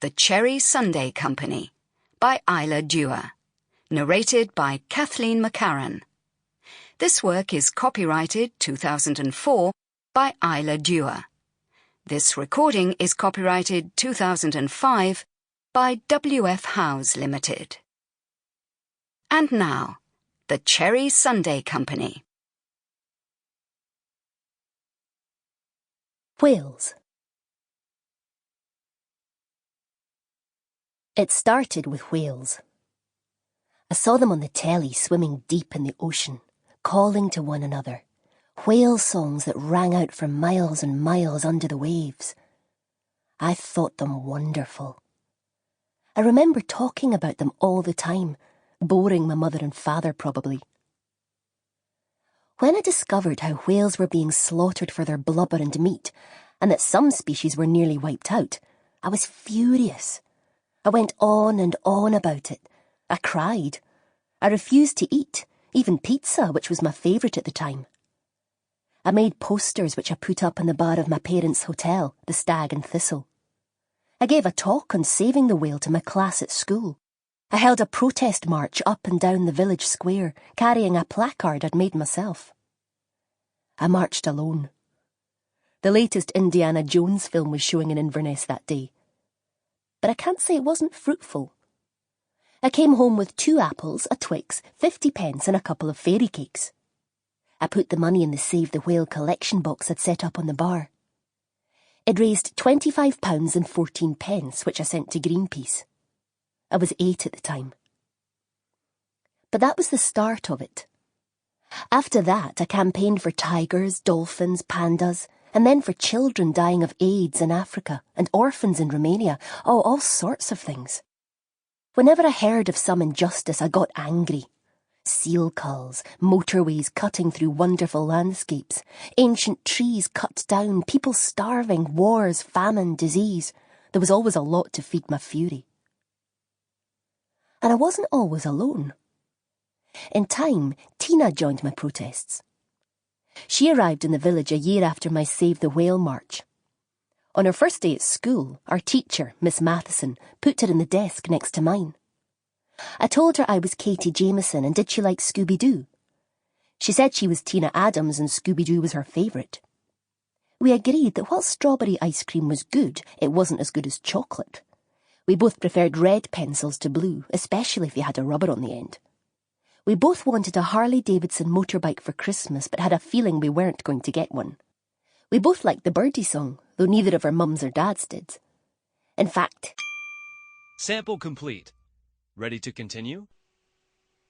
The Cherry Sundae Company by Isla Dewar. Narrated by Cathleen Mccarron. This work is copyrighted 2004 by Isla Dewar. This recording is copyrighted 2005 by W.F. Howes Limited. And now, The Cherry Sundae Company. Whales. It started with whales. I saw them on the telly swimming deep in the ocean, calling to one another, whale songs that rang out for miles and miles under the waves. I thought them wonderful. I remember talking about them all the time, boring my mother and father probably. When I discovered how whales were being slaughtered for their blubber and meat, and that some species were nearly wiped out, I was furious. I went on and on about it. I cried. I refused to eat, even pizza, which was my favourite at the time. I made posters which I put up in the bar of my parents' hotel, the Stag and Thistle. I gave a talk on saving the whale to my class at school. I held a protest march up and down the village square, carrying a placard I'd made myself. I marched alone. The latest Indiana Jones film was showing in Inverness that day. But I can't say it wasn't fruitful. I came home with 2 apples, a Twix, 50 pence and a couple of fairy cakes. I put the money in the Save the Whale collection box I'd set up on the bar. It raised £25 and 14 pence, which I sent to Greenpeace. I was 8 at the time. But that was the start of it. After that, I campaigned for tigers, dolphins, pandas, and then for children dying of AIDS in Africa and orphans in Romania, all sorts of things. Whenever I heard of some injustice, I got angry. Seal culls, motorways cutting through wonderful landscapes, ancient trees cut down, people starving, wars, famine, disease. There was always a lot to feed my fury. And I wasn't always alone. In time, Tina joined my protests. She arrived in the village a year after my Save the Whale march. On her first day at school, our teacher, Miss Matheson, put her in the desk next to mine. I told her I was Katie Jameson and did she like Scooby-Doo. She said she was Tina Adams and Scooby-Doo was her favourite. We agreed that while strawberry ice cream was good, it wasn't as good as chocolate. We both preferred red pencils to blue, especially if they had a rubber on the end. We both wanted a Harley-Davidson motorbike for Christmas, but had a feeling we weren't going to get one. We both liked the Birdie song, though neither of our mums or dads did. In fact... Sample complete. Ready to continue?